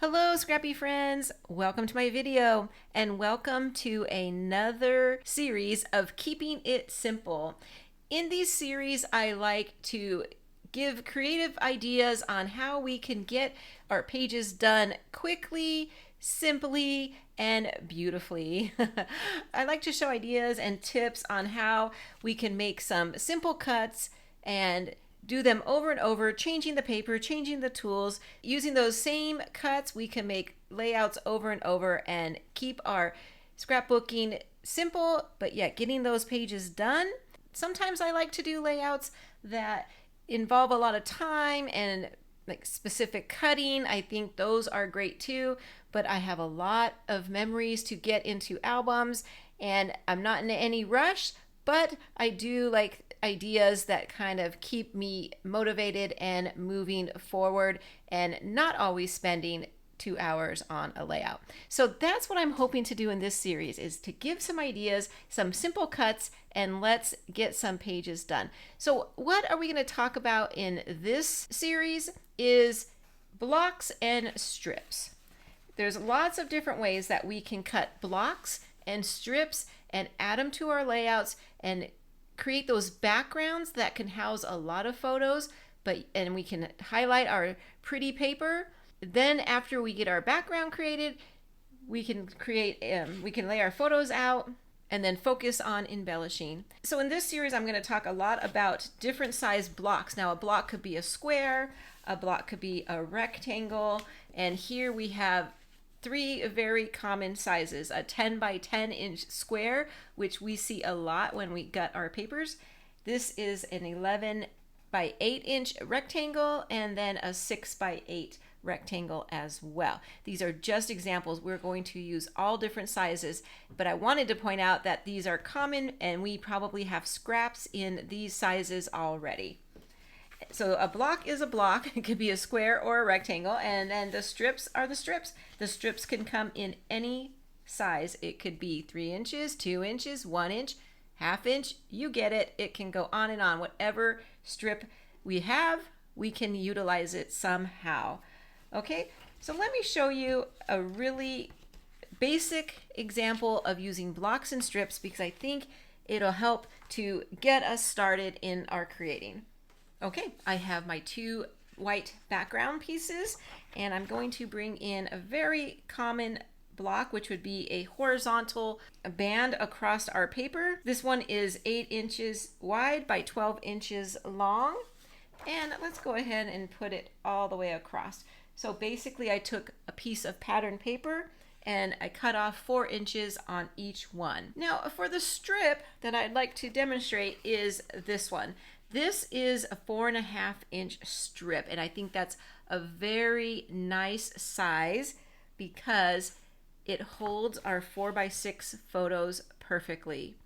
Hello, scrappy friends! Welcome to my video and welcome to another series of Keeping It Simple. In these series, I like to give creative ideas on how we can get our pages done quickly, simply, and beautifully. I like to show ideas and tips on how we can make some simple cuts and do them over and over, changing the paper, changing the tools. Using those same cuts, we can make layouts over and over and keep our scrapbooking simple, but yet getting those pages done. Sometimes I like to do layouts that involve a lot of time and like specific cutting. I think those are great too, but I have a lot of memories to get into albums and I'm not in any rush, but I do like ideas that kind of keep me motivated and moving forward and not always spending 2 hours on a layout. So that's what I'm hoping to do in this series, is to give some ideas, some simple cuts, and let's get some pages done. So what are we going to talk about in this series is blocks and strips. There's lots of different ways that we can cut blocks and strips and add them to our layouts and create those backgrounds that can house a lot of photos, and we can highlight our pretty paper. Then after we get our background created, we can lay our photos out and then focus on embellishing. So in this series, I'm going to talk a lot about different size blocks. Now a block could be a square, a block could be a rectangle, and here we have three very common sizes: a 10 by 10 inch square, which we see a lot when we gut our papers. This is an 11 by 8 inch rectangle, and then a 6 by 8 rectangle as well. These are just examples. We're going to use all different sizes, but I wanted to point out that these are common and we probably have scraps in these sizes already. So a block is a block. It could be a square or a rectangle, and then the strips are the strips. The strips can come in any size. It could be 3 inches, 2 inches, 1 inch, ½ inch. You get it. It can go on and on. Whatever strip we have, we can utilize it somehow. Okay, so let me show you a really basic example of using blocks and strips, because I think it'll help to get us started in our creating. Okay, I have my 2 white background pieces, and I'm going to bring in a very common block, which would be a horizontal band across our paper. This one is 8 inches wide by 12 inches long, and let's go ahead and put it all the way across. So basically I took a piece of pattern paper and I cut off 4 inches on each one. Now for the strip that I'd like to demonstrate is this one. This is a 4½ inch strip, and I think that's a very nice size because it holds our 4 by 6 photos perfectly.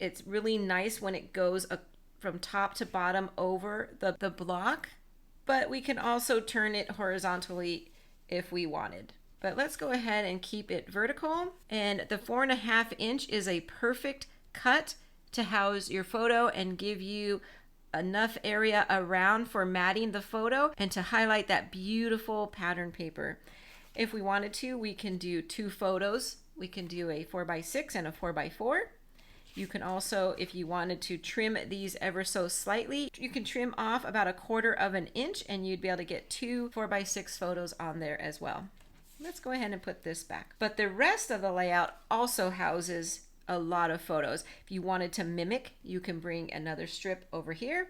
It's really nice when it goes from top to bottom over the block, but we can also turn it horizontally if we wanted. But let's go ahead and keep it vertical, and the 4½ inch is a perfect cut to house your photo and give you enough area around for matting the photo and to highlight that beautiful pattern paper. If we wanted to, we can do 2 photos. We can do a 4 by 6 and a 4 by 4. You can also, if you wanted to trim these ever so slightly, you can trim off about 1/4 inch and you'd be able to get 2 4 by 6 photos on there as well. Let's go ahead and put this back. But the rest of the layout also houses a lot of photos. If you wanted to mimic, you can bring another strip over here,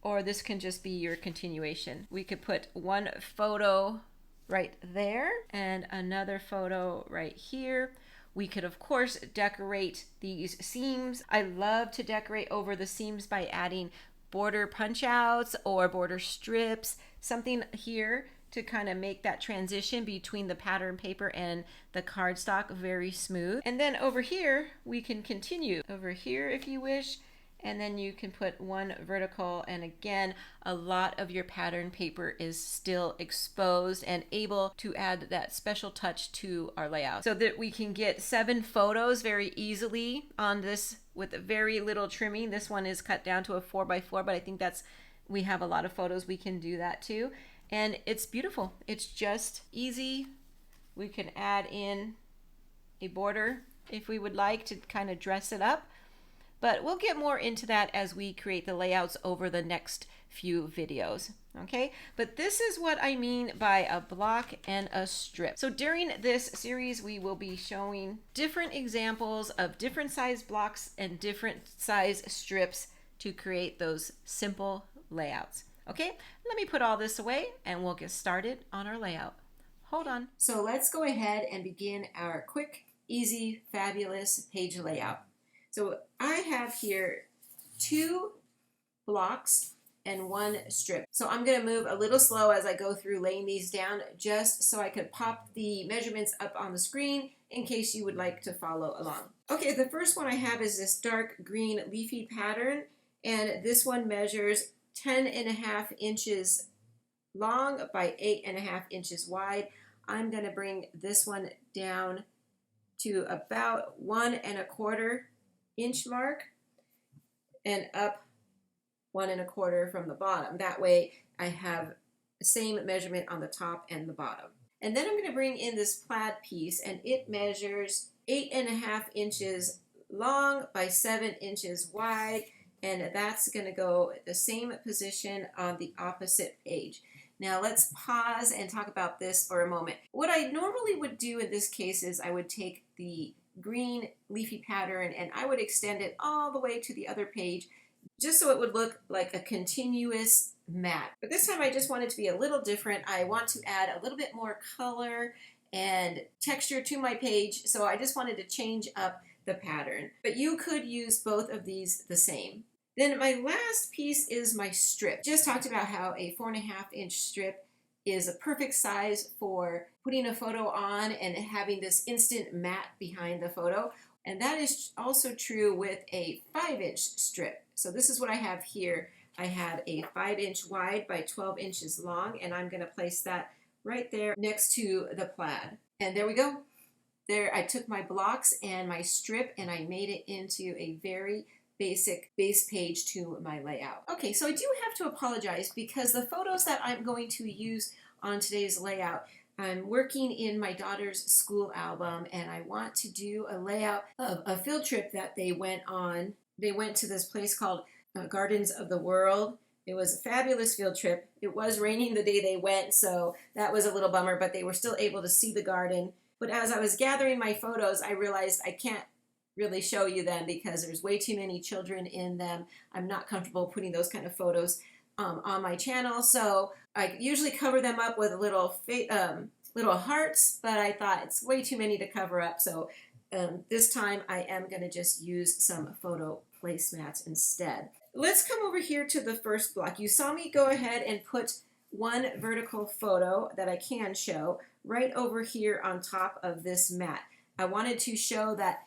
or this can just be your continuation. We could put 1 photo right there and another photo right here. We could of course decorate these seams. I love to decorate over the seams by adding border punch outs or border strips, something here to kind of make that transition between the pattern paper and the cardstock very smooth. And then over here, we can continue over here if you wish, and then you can put 1 vertical, and again, a lot of your pattern paper is still exposed and able to add that special touch to our layout, so that we can get 7 photos very easily on this with very little trimming. This one is cut down to a 4 by 4, but I think we have a lot of photos we can do that too. And it's beautiful. It's just easy. We can add in a border if we would like to kind of dress it up. But we'll get more into that as we create the layouts over the next few videos. Okay, but this is what I mean by a block and a strip. So during this series, we will be showing different examples of different size blocks and different size strips to create those simple layouts. Okay, let me put all this away and we'll get started on our layout. Hold on. So let's go ahead and begin our quick, easy, fabulous page layout. So I have here 2 blocks and 1 strip. So I'm going to move a little slow as I go through laying these down, just so I could pop the measurements up on the screen in case you would like to follow along. Okay, the first one I have is this dark green leafy pattern, and this one measures 10.5 inches long by 8.5 inches wide. I'm going to bring this one down to about 1.25 inch mark and up 1.25 from the bottom. That way I have the same measurement on the top and the bottom. And then I'm going to bring in this plaid piece, and it measures 8.5 inches long by 7 inches wide, and that's going to go the same position on the opposite page. Now let's pause and talk about this for a moment. What I normally would do in this case is I would take the green leafy pattern and I would extend it all the way to the other page, just so it would look like a continuous mat. But this time I just want it to be a little different. I want to add a little bit more color and texture to my page, so I just wanted to change up the pattern. But you could use both of these the same. Then my last piece is my strip. Just talked about how a 4.5 inch strip is a perfect size for putting a photo on and having this instant matte behind the photo. And that is also true with a 5 inch strip. So this is what I have here. I have a 5 inch wide by 12 inches long, and I'm going to place that right there next to the plaid. And there we go. There, I took my blocks and my strip and I made it into a very basic base page to my layout. Okay, so I do have to apologize because the photos that I'm going to use on today's layout, I'm working in my daughter's school album, and I want to do a layout of a field trip that they went on. They went to this place called Gardens of the World. It was a fabulous field trip. It was raining the day they went, so that was a little bummer, but they were still able to see the garden. But as I was gathering my photos, I realized I can't really show you them because there's way too many children in them. I'm not comfortable putting those kind of photos on my channel, so I usually cover them up with little hearts, but I thought it's way too many to cover up, so this time I am going to just use some photo placemats instead. Let's come over here to the first block. You saw me go ahead and put one vertical photo that I can show right over here on top of this mat. I wanted to show that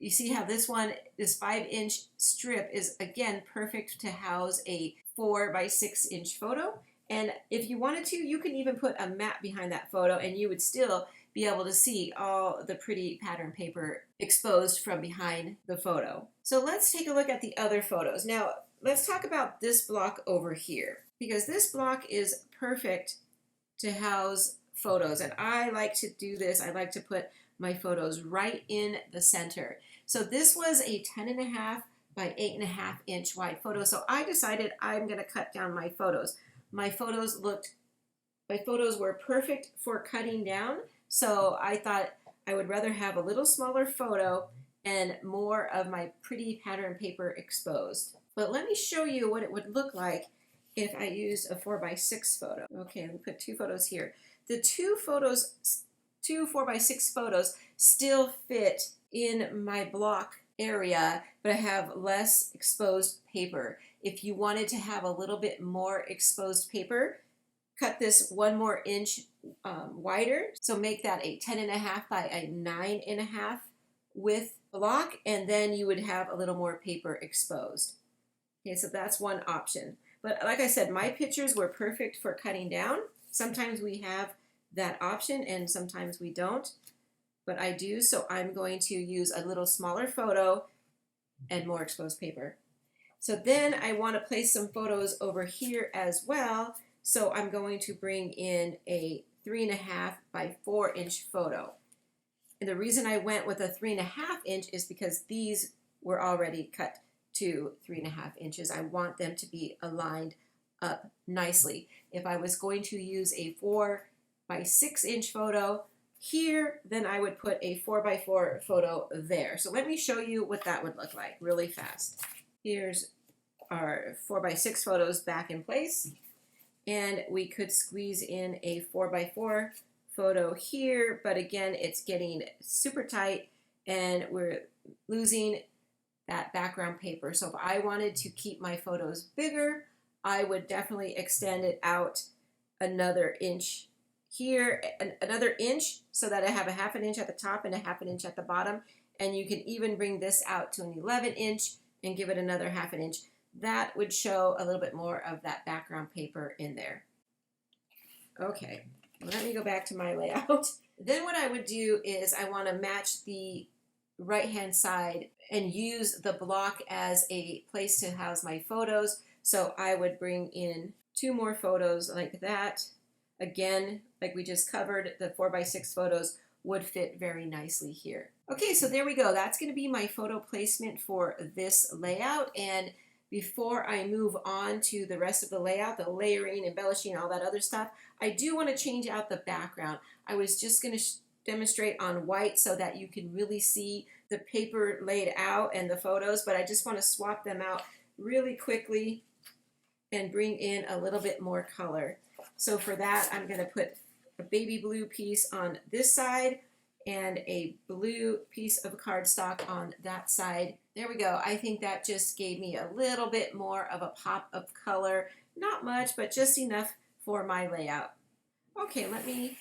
you see how this 5 inch strip is again perfect to house a 4 by 6 inch photo. And if you wanted to, you can even put a mat behind that photo and you would still be able to see all the pretty pattern paper exposed from behind the photo. So let's take a look at the other photos. Now let's talk about this block over here, because this block is perfect to house photos, and I like to do this. I like to put my photos right in the center. So this was a 10.5 by 8.5 inch wide photo, so I decided I'm going to cut down my photos. My photos were perfect for cutting down, so I thought I would rather have a little smaller photo and more of my pretty pattern paper exposed. But let me show you what it would look like if I used a 4 by 6 photo. Okay, let me put 2 photos here. The two 4 by 6 photos still fit in my block area, but I have less exposed paper. If you wanted to have a little bit more exposed paper, cut this 1 more inch wider. So make that a 10.5 by a 9.5 width block, and then you would have a little more paper exposed. Okay, so that's one option. But like I said, my pictures were perfect for cutting down. Sometimes we have that option and sometimes we don't, but I do, so I'm going to use a little smaller photo and more exposed paper. So then I want to place some photos over here as well. So I'm going to bring in a 3.5 by 4 inch photo. And the reason I went with a 3.5 inch is because these were already cut to 3.5 inches. I want them to be aligned up nicely. If I was going to use a 4 by 6 inch photo here, then I would put a 4 by 4 photo there. So let me show you what that would look like really fast. Here's our 4 by 6 photos back in place. And we could squeeze in a 4 by 4 photo here, but again, it's getting super tight and we're losing that background paper. So if I wanted to keep my photos bigger, I would definitely extend it out another inch here, another inch, so that I have a 1/2 inch at the top and a 1/2 inch at the bottom. And you can even bring this out to an 11 inch and give it another 1/2 inch. That would show a little bit more of that background paper in there. Okay, let me go back to my layout. Then what I would do is I want to match the right hand side and use the block as a place to house my photos. So I would bring in 2 more photos like that. Again, like we just covered, the 4 by 6 photos would fit very nicely here. Okay, so there we go. That's going to be my photo placement for this layout. And before I move on to the rest of the layout, the layering, embellishing, all that other stuff, I do want to change out the background. I was just going to demonstrate on white so that you can really see the paper laid out and the photos, but I just want to swap them out really quickly and bring in a little bit more color. So for that, I'm going to put a baby blue piece on this side and a blue piece of cardstock on that side. There we go. I think that just gave me a little bit more of a pop of color. Not much, but just enough for my layout. Okay, let me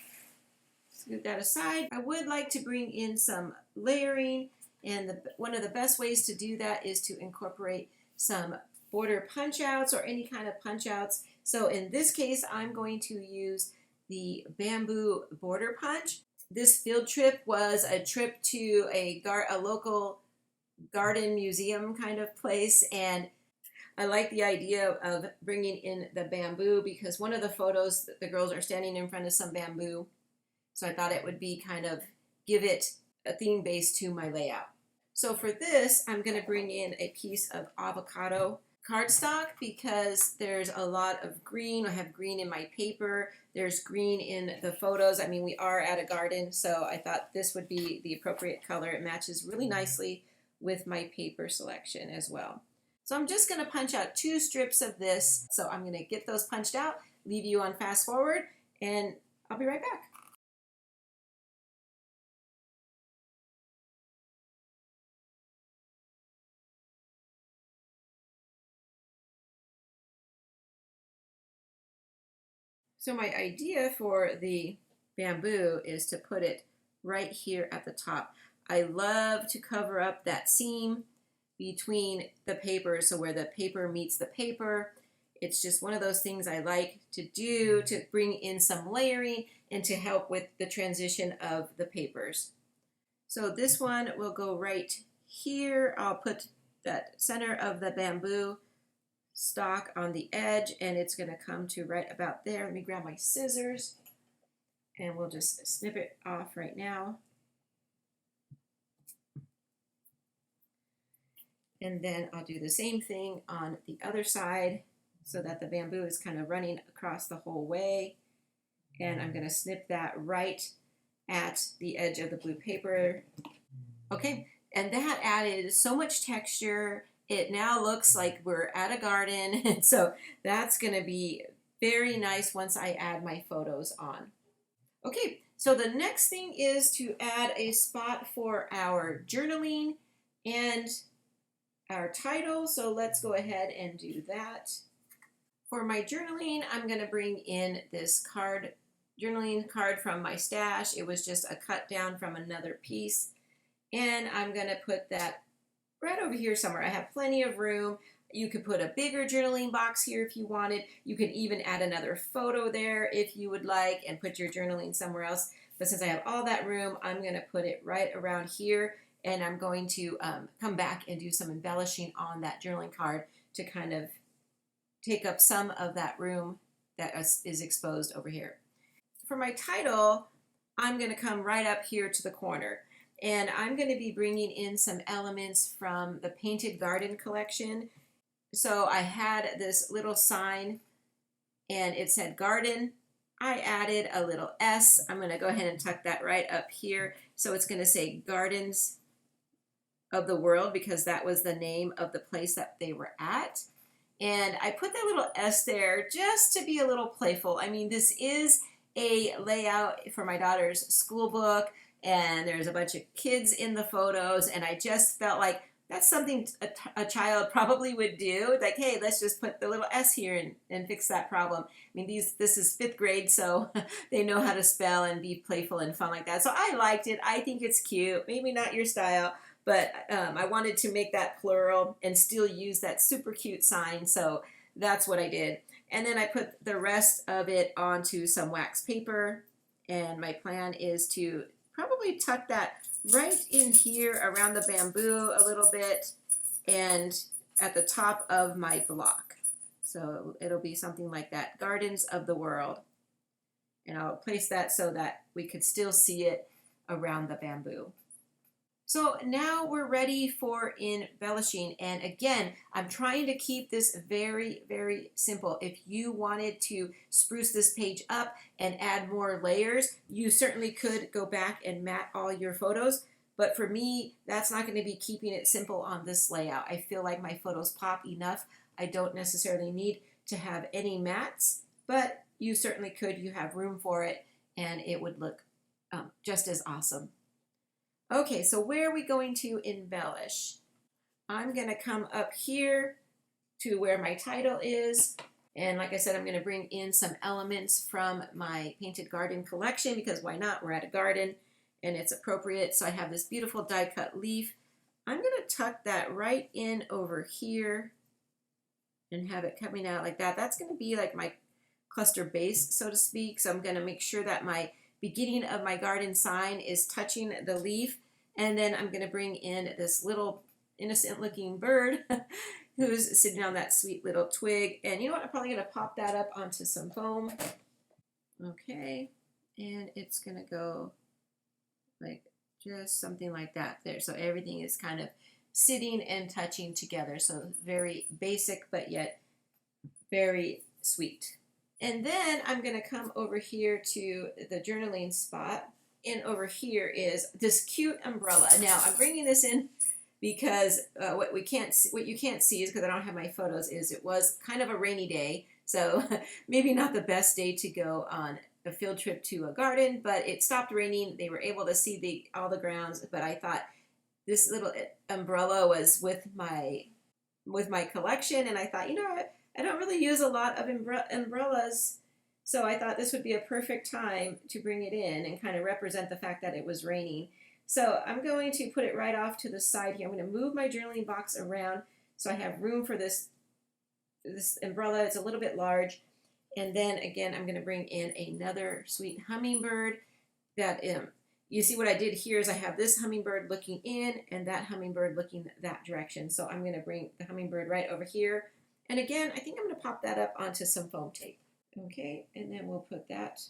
scoot that aside. I would like to bring in some layering, and one of the best ways to do that is to incorporate some border punch outs or any kind of punch outs. So in this case, I'm going to use the bamboo border punch. This field trip was a trip to a local garden museum kind of place, and I like the idea of bringing in the bamboo because one of the photos, the girls are standing in front of some bamboo. So I thought it would be kind of give it a theme base to my layout. So for this, I'm going to bring in a piece of avocado cardstock because there's a lot of green. I have green in my paper. There's green in the photos. I mean, we are at a garden, so I thought this would be the appropriate color. It matches really nicely with my paper selection as well. So I'm just going to punch out 2 strips of this. So I'm going to get those punched out, leave you on fast forward, and I'll be right back. So my idea for the bamboo is to put it right here at the top. I love to cover up that seam between the paper, so where the paper meets the paper. It's just one of those things I like to do to bring in some layering and to help with the transition of the papers. So this one will go right here. I'll put that center of the bamboo stalk on the edge, and it's going to come to right about there. Let me grab my scissors and we'll just snip it off right now. And then I'll do the same thing on the other side so that the bamboo is kind of running across the whole way. And I'm going to snip that right at the edge of the blue paper. Okay, and that added so much texture. It now looks like we're at a garden, and so that's going to be very nice once I add my photos on. Okay, so the next thing is to add a spot for our journaling and our title, so let's go ahead and do that. For my journaling, I'm going to bring in this journaling card from my stash. It was just a cut down from another piece, and I'm going to put that right over here somewhere. I have plenty of room. You could put a bigger journaling box here if you wanted. You could even add another photo there if you would like and put your journaling somewhere else. But since I have all that room, I'm going to put it right around here, and I'm going to come back and do some embellishing on that journaling card to kind of take up some of that room that is exposed over here. For my title, I'm going to come right up here to the corner. And I'm going to be bringing in some elements from the Painted Garden collection. So I had this little sign and it said garden. I added a little S. I'm going to go ahead and tuck that right up here. So it's going to say Gardens of the World because that was the name of the place that they were at. And I put that little S there just to be a little playful. I mean, this is a layout for my daughter's school book, and there's a bunch of kids in the photos, and I just felt like that's something a child probably would do. Like, hey, let's just put the little S here and fix that problem. I mean, this is 5th grade, so they know how to spell and be playful and fun like that. So I liked it. I think it's cute. Maybe not your style, but I wanted to make that plural and still use that super cute sign, so that's what I did. And then I put the rest of it onto some wax paper, and my plan is to probably tuck that right in here around the bamboo a little bit and at the top of my block. So it'll be something like that, Gardens of the World. And I'll place that so that we could still see it around the bamboo. So now we're ready for embellishing. And again, I'm trying to keep this very, very simple. If you wanted to spruce this page up and add more layers, you certainly could go back and mat all your photos. But for me, that's not going to be keeping it simple on this layout. I feel like my photos pop enough. I don't necessarily need to have any mats, but you certainly could. You have room for it, and it would look just as awesome. Okay, so where are we going to embellish? I'm going to come up here to where my title is. And like I said, I'm going to bring in some elements from my Painted Garden collection because why not? We're at a garden and it's appropriate. So I have this beautiful die cut leaf. I'm going to tuck that right in over here and have it coming out like that. That's going to be like my cluster base, so to speak. So I'm going to make sure that my beginning of my garden sign is touching the leaf, and then I'm going to bring in this little innocent looking bird who's sitting on that sweet little twig. And you know what, I'm probably going to pop that up onto some foam. Okay, and it's going to go like just something like that there. So everything is kind of sitting and touching together. So very basic, but yet very sweet. And then I'm going to come over here to the journaling spot. And over here is this cute umbrella. Now I'm bringing this in because what you can't see is because I don't have my photos is it was kind of a rainy day. So maybe not the best day to go on a field trip to a garden, but it stopped raining. They were able to see all the grounds, but I thought this little umbrella was with my collection, and I thought, you know what? I don't really use a lot of umbrellas, so I thought this would be a perfect time to bring it in and kind of represent the fact that it was raining. So I'm going to put it right off to the side here. I'm going to move my journaling box around so I have room for this umbrella. It's a little bit large. And then again, I'm going to bring in another sweet hummingbird. That you see what I did here is I have this hummingbird looking in and that hummingbird looking that direction. So I'm going to bring the hummingbird right over here. And again, I think I'm going to pop that up onto some foam tape. Okay, and then we'll put that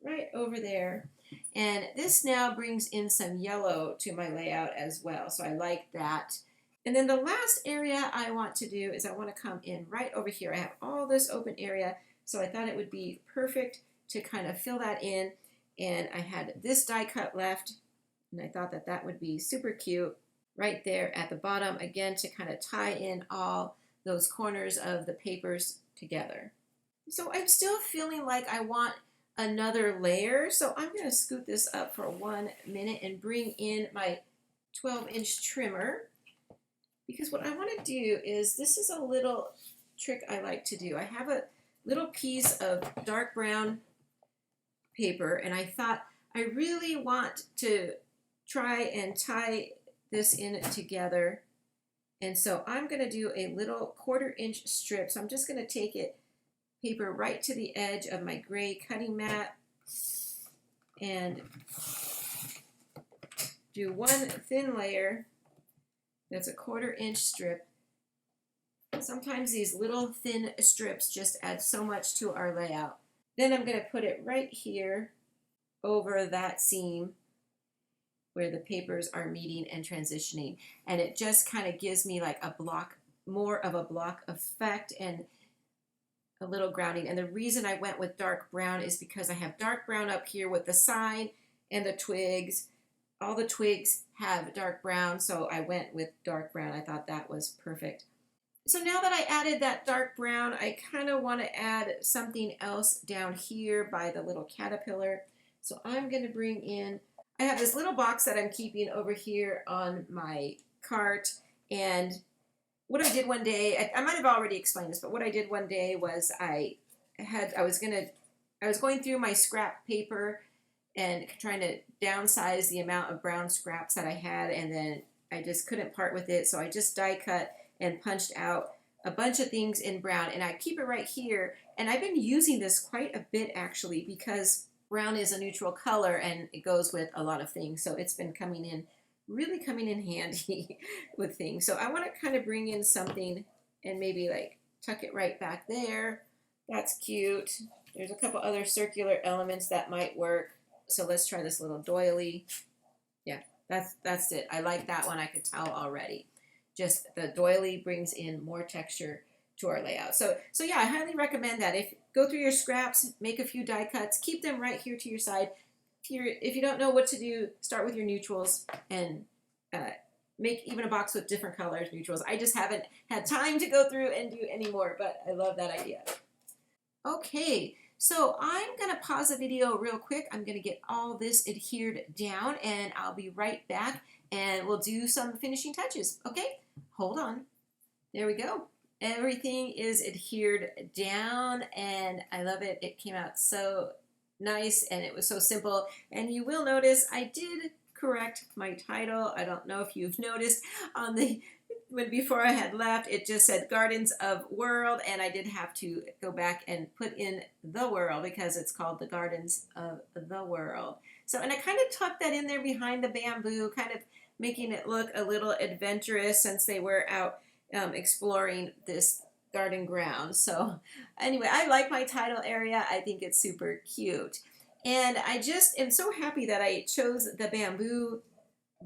right over there. And this now brings in some yellow to my layout as well. So I like that. And then the last area I want to do is I want to come in right over here. I have all this open area, so I thought it would be perfect to kind of fill that in. And I had this die cut left, and I thought that that would be super cute right there at the bottom, again, to kind of tie in all those corners of the papers together. So I'm still feeling like I want another layer, so I'm going to scoot this up for 1 minute and bring in my 12-inch trimmer, because what I want to do is, this is a little trick I like to do. I have a little piece of dark brown paper, and I thought I really want to try and tie this in together. And so I'm going to do a little 1/4-inch strip. So I'm just going to take it, paper right to the edge of my gray cutting mat, and do one thin layer that's a 1/4-inch strip. Sometimes these little thin strips just add so much to our layout. Then I'm going to put it right here over that seam where the papers are meeting and transitioning. And it just kind of gives me like a block, more of a block effect and a little grounding. And the reason I went with dark brown is because I have dark brown up here with the sign and the twigs. All the twigs have dark brown, so I went with dark brown. I thought that was perfect. So now that I added that dark brown, I kind of want to add something else down here by the little caterpillar. So I'm going to bring in, I have this little box that I'm keeping over here on my cart, and what I did one day, I might have already explained this, but what I did one day was I was going through my scrap paper and trying to downsize the amount of brown scraps that I had, and then I just couldn't part with it, so I just die cut and punched out a bunch of things in brown, and I keep it right here. And I've been using this quite a bit actually, because brown is a neutral color and it goes with a lot of things, so it's been really coming in handy with things. So I want to kind of bring in something and maybe like tuck it right back there. That's cute. There's a couple other circular elements that might work. So let's try this little doily. Yeah, that's it. I like that one. I could tell already. Just the doily brings in more texture to our layout. So yeah, I highly recommend that. Go through your scraps, make a few die cuts, keep them right here to your side. If you don't know what to do, start with your neutrals and make even a box with different colors, neutrals. I just haven't had time to go through and do any more, but I love that idea. Okay, so I'm going to pause the video real quick. I'm going to get all this adhered down, and I'll be right back, and we'll do some finishing touches. Okay, hold on. There we go. Everything is adhered down, and I love it. It came out so nice, and it was so simple. And you will notice I did correct my title. I don't know if you've noticed on the before I had left, it just said Gardens of World, and I did have to go back and put in the world because it's called the Gardens of the World. So, and I kind of tucked that in there behind the bamboo, kind of making it look a little adventurous since they were out exploring this garden ground. So anyway, I like my title area. I think it's super cute. And I just am so happy that I chose the bamboo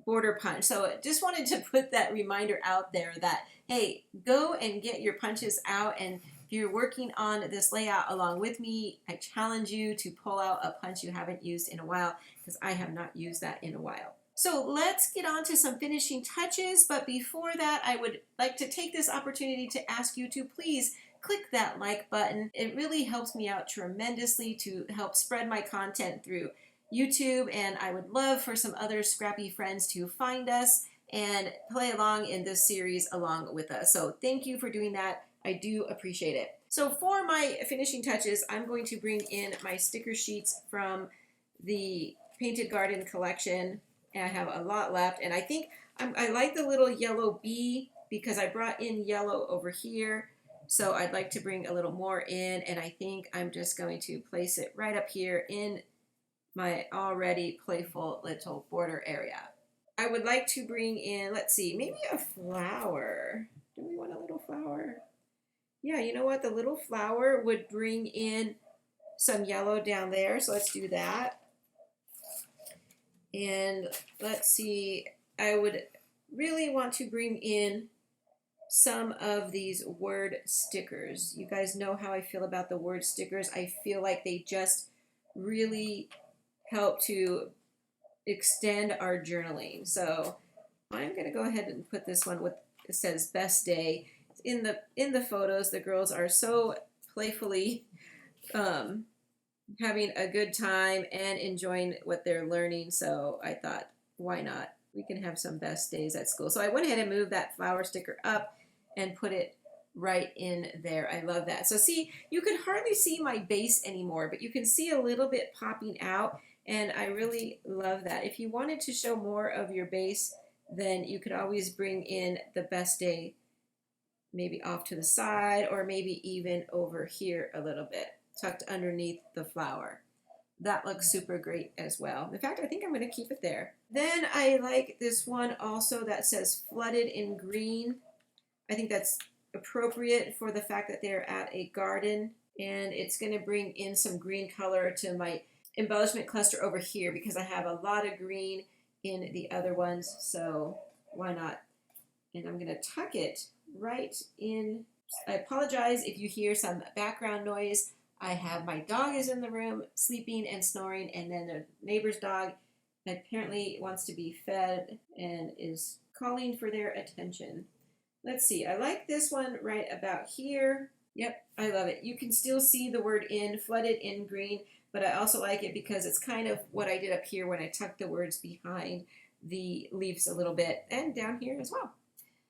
border punch. So I just wanted to put that reminder out there that, hey, go and get your punches out. And if you're working on this layout along with me, I challenge you to pull out a punch you haven't used in a while, because I have not used that in a while. So let's get on to some finishing touches. But before that, I would like to take this opportunity to ask you to please click that like button. It really helps me out tremendously to help spread my content through YouTube, and I would love for some other scrappy friends to find us and play along in this series along with us. So thank you for doing that. I do appreciate it. So for my finishing touches, I'm going to bring in my sticker sheets from the Painted Garden collection, and I have a lot left. And I think I like the little yellow bee because I brought in yellow over here. So I'd like to bring a little more in, and I think I'm just going to place it right up here in my already playful little border area. I would like to bring in, let's see, maybe a flower. Do we want a little flower? Yeah, you know what? The little flower would bring in some yellow down there, so let's do that. And let's see, I would really want to bring in some of these word stickers. You guys know how I feel about the word stickers. I feel like they just really help to extend our journaling. So I'm going to go ahead and put this one with, it says best day. In the photos, the girls are so playfully having a good time and enjoying what they're learning. So I thought, why not? We can have some best days at school. So I went ahead and moved that flower sticker up and put it right in there. I love that. So see, you can hardly see my base anymore, but you can see a little bit popping out. And I really love that. If you wanted to show more of your base, then you could always bring in the best day maybe off to the side, or maybe even over here a little bit, tucked underneath the flower. That looks super great as well. In fact, I think I'm going to keep it there. Then I like this one also that says flooded in green. I think that's appropriate for the fact that they're at a garden And it's going to bring in some green color to my embellishment cluster over here because I have a lot of green in the other ones, so why not? And I'm going to tuck it right in. I apologize if you hear some background noise. I have my dog is in the room sleeping and snoring, and then the neighbor's dog apparently wants to be fed and is calling for their attention. Let's see, I like this one right about here. Yep, I love it. You can still see the word in, flooded in green, but I also like it because it's kind of what I did up here when I tucked the words behind the leaves a little bit, and down here as well.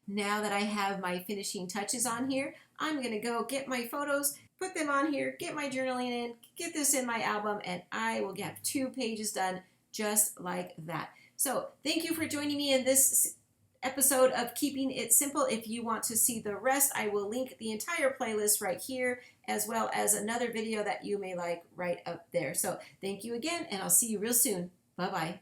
Now that I have my finishing touches on here, I'm going to go get my photos, put them on here, get my journaling in, get this in my album, and I will get 2 pages done just like that. So thank you for joining me in this episode of Keeping It Simple. If you want to see the rest, I will link the entire playlist right here, as well as another video that you may like right up there. So thank you again, and I'll see you real soon. Bye-bye.